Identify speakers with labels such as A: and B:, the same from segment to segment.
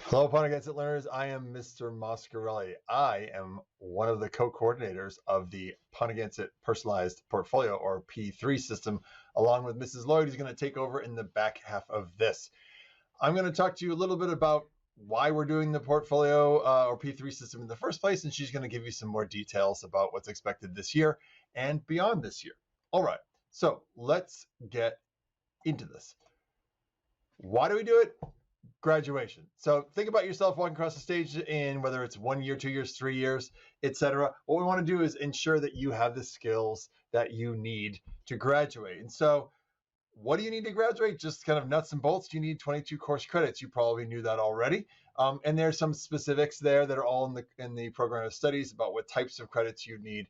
A: Hello, Upon Against It learners. I am Mr. Moscarelli. I am one of the co-coordinators of the Upon Against It Personalized Portfolio, or P3 system, along with Mrs. Lloyd, who's going to take over in the back half of this. I'm going to talk to you a little bit about why we're doing the portfolio or P3 system in the first place, and she's going to give you some more details about what's expected this year and beyond this year. All right, so let's get into this. Why do we do it? Graduation. So think about yourself walking across the stage in whether it's 1 year, 2 years, 3 years, etc. What we want to do is ensure that you have the skills that you need to graduate. And so what do you need to graduate? Just kind of nuts and bolts. You need 22 course credits. You probably knew that already. And there's some specifics there that are all in the program of studies about what types of credits you need.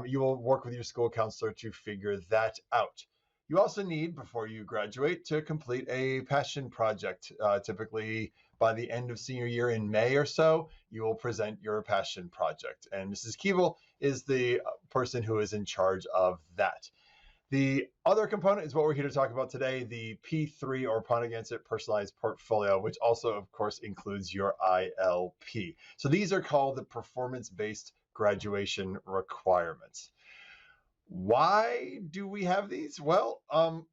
A: You will work with your school counselor to figure that out. You also need, before you graduate, to complete a passion project. Typically, by the end of senior year in May or so, you will present your passion project. And Mrs. Keeble is the person who is in charge of that. The other component is what we're here to talk about today, the P3 or Upon Against It Personalized Portfolio, which also, of course, includes your ILP. So these are called the performance-based graduation requirements. Why do we have these? Well,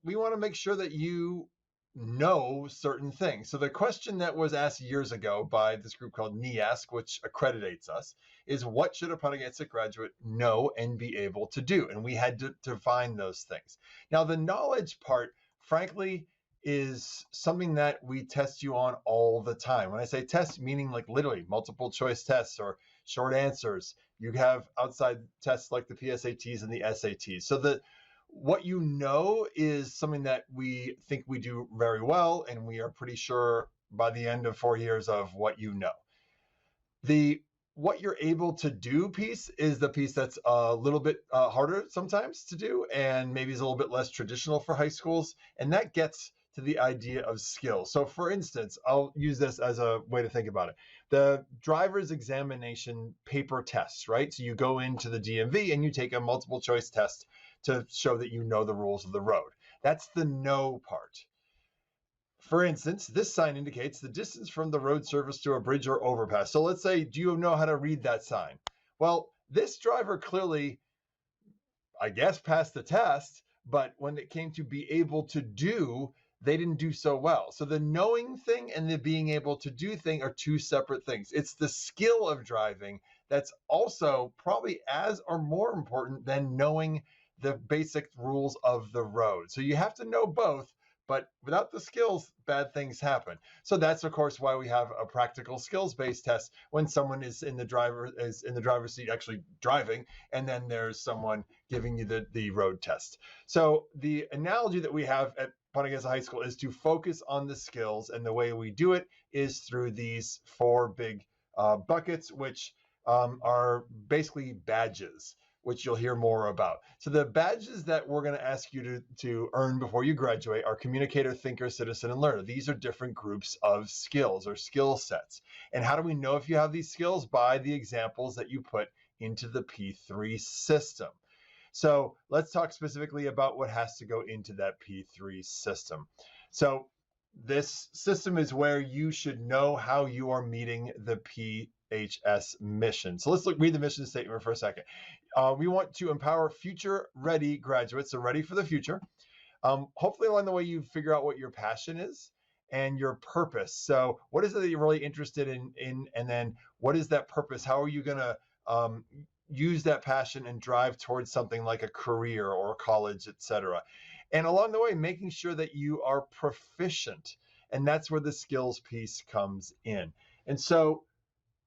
A: we want to make sure that you know certain things. So the question that was asked years ago by this group called NEASC, which accreditates us, is what should a Upon Against It graduate know and be able to do? And we had to define those things. Now, the knowledge part, frankly, is something that we test you on all the time. When I say test, meaning like literally multiple choice tests or short answers. You have outside tests like the PSATs and the SATs. So what you know is something that we think we do very well, and we are pretty sure by the end of 4 years of what you know. The what you're able to do piece is the piece that's a little bit harder sometimes to do, and maybe is a little bit less traditional for high schools, and that gets to the idea of skills. So for instance, I'll use this as a way to think about it. The driver's examination paper tests, right? So you go into the DMV and you take a multiple choice test to show that you know the rules of the road. That's the know part. For instance, this sign indicates the distance from the road surface to a bridge or overpass. So let's say, do you know how to read that sign? Well, this driver clearly, I guess, passed the test, but when it came to be able to do, they didn't do so well. So the knowing thing and the being able to do thing are two separate things. It's the skill of driving that's also probably as or more important than knowing the basic rules of the road. So you have to know both, but without the skills, bad things happen. So that's, of course, why we have a practical skills-based test when someone is in the driver's seat actually driving, and then there's someone giving you the road test. So the analogy that we have at Upon Against It High School is to focus on the skills, and the way we do it is through these four big buckets, which are basically badges, which you'll hear more about. So the badges that we're going to ask you to earn before you graduate are communicator, thinker, citizen, and learner. These are different groups of skills or skill sets. And how do we know if you have these skills? By the examples that you put into the P3 system. So let's talk specifically about what has to go into that P3 system. So this system is where you should know how you are meeting the PHS mission. So let's read the mission statement for a second. We want to empower future-ready graduates, so ready for the future. Hopefully along the way you figure out what your passion is and your purpose. So what is it that you're really interested in, and then what is that purpose? How are you going to use that passion and drive towards something like a career or college, etc. And along the way, making sure that you are proficient. And that's where the skills piece comes in. And so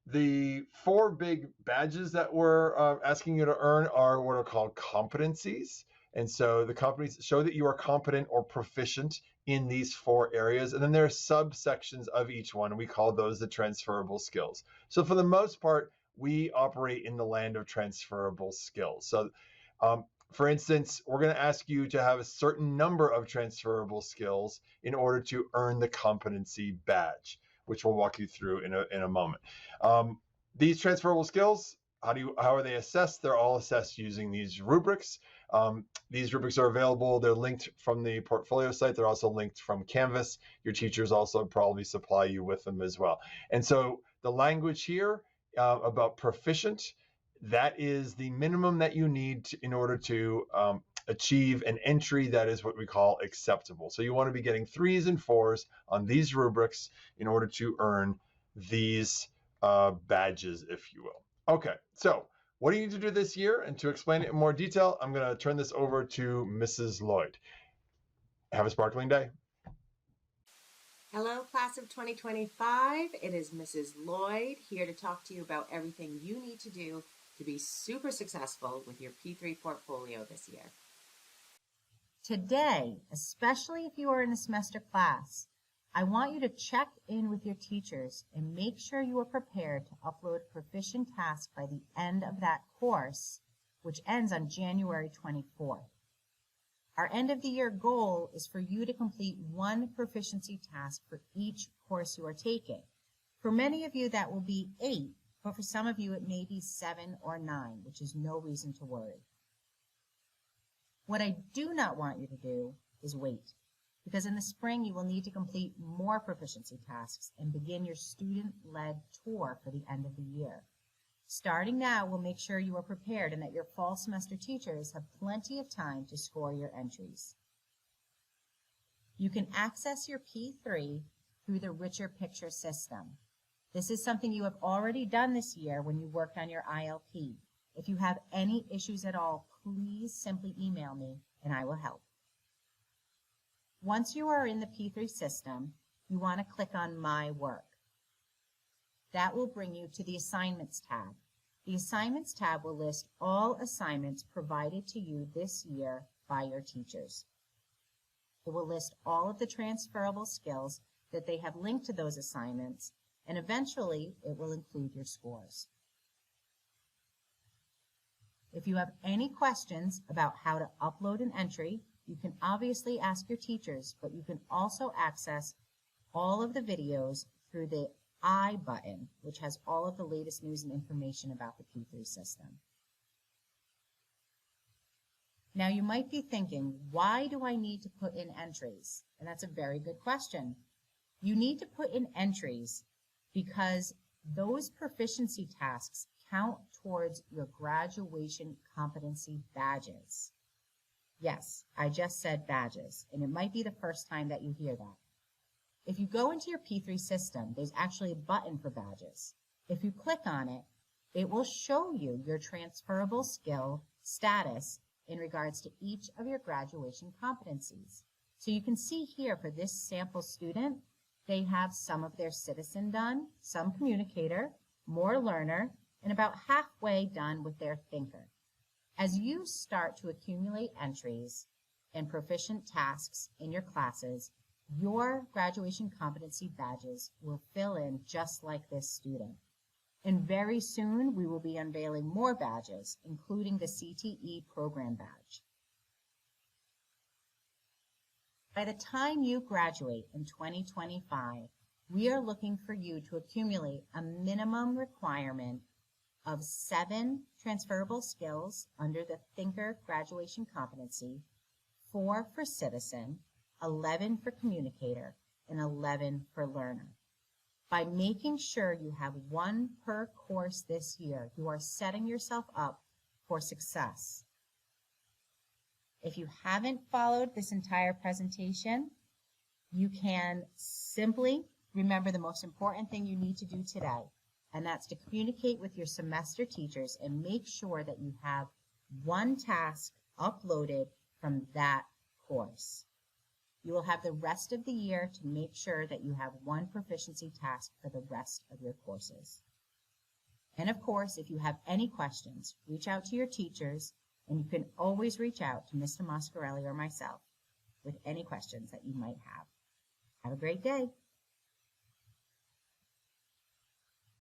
A: the four big badges that we're asking you to earn are what are called competencies. And so the competencies show that you are competent or proficient in these four areas. And then there are subsections of each one, and we call those the transferable skills. So for the most part, we operate in the land of transferable skills. So for instance, we're going to ask you to have a certain number of transferable skills in order to earn the competency badge, which we'll walk you through in a moment. These transferable skills, how are they assessed? They're all assessed using these rubrics. These rubrics are available. They're linked from the portfolio site. They're also linked from Canvas. Your teachers also probably supply you with them as well. And so the language here about proficient, that is the minimum that you need in order to achieve an entry that is what we call acceptable. So you want to be getting 3s and 4s on these rubrics in order to earn these badges, if you will. Okay, so what do you need to do this year? And to explain it in more detail, I'm going to turn this over to Mrs. Lloyd. Have a sparkling day.
B: Hello, class of 2025. It is Mrs. Lloyd here to talk to you about everything you need to do to be super successful with your P3 portfolio this year. Today, especially if you are in a semester class, I want you to check in with your teachers and make sure you are prepared to upload proficient tasks by the end of that course, which ends on January 24th. Our end of the year goal is for you to complete 1 proficiency task for each course you are taking. For many of you, that will be 8, but for some of you, it may be 7 or 9, which is no reason to worry. What I do not want you to do is wait, because in the spring, you will need to complete more proficiency tasks and begin your student-led tour for the end of the year. Starting now will make sure you are prepared and that your fall semester teachers have plenty of time to score your entries. You can access your P3 through the Richer Picture system. This is something you have already done this year when you worked on your ILP. If you have any issues at all, please simply email me and I will help. Once you are in the P3 system, you want to click on My Work. That will bring you to the Assignments tab. The Assignments tab will list all assignments provided to you this year by your teachers. It will list all of the transferable skills that they have linked to those assignments, and eventually it will include your scores. If you have any questions about how to upload an entry, you can obviously ask your teachers, but you can also access all of the videos through the I button, which has all of the latest news and information about the P3 system. Now you might be thinking, why do I need to put in entries? And that's a very good question. You need to put in entries because those proficiency tasks count towards your graduation competency badges. Yes, I just said badges, and it might be the first time that you hear that. If you go into your P3 system, there's actually a button for badges. If you click on it, it will show you your transferable skill status in regards to each of your graduation competencies. So you can see here for this sample student, they have some of their citizen done, some communicator, more learner, and about halfway done with their thinker. As you start to accumulate entries and proficient tasks in your classes, your graduation competency badges will fill in just like this student. And very soon, we will be unveiling more badges, including the CTE program badge. By the time you graduate in 2025, we are looking for you to accumulate a minimum requirement of 7 transferable skills under the Thinker graduation competency, 4 for citizen, 11 for communicator, and 11 for learner. By making sure you have 1 per course this year, you are setting yourself up for success. If you haven't followed this entire presentation, you can simply remember the most important thing you need to do today, and that's to communicate with your semester teachers and make sure that you have 1 task uploaded from that course. You will have the rest of the year to make sure that you have 1 proficiency task for the rest of your courses. And of course, if you have any questions, reach out to your teachers, and you can always reach out to Mr. Moscarelli or myself with any questions that you might have. Have a great day.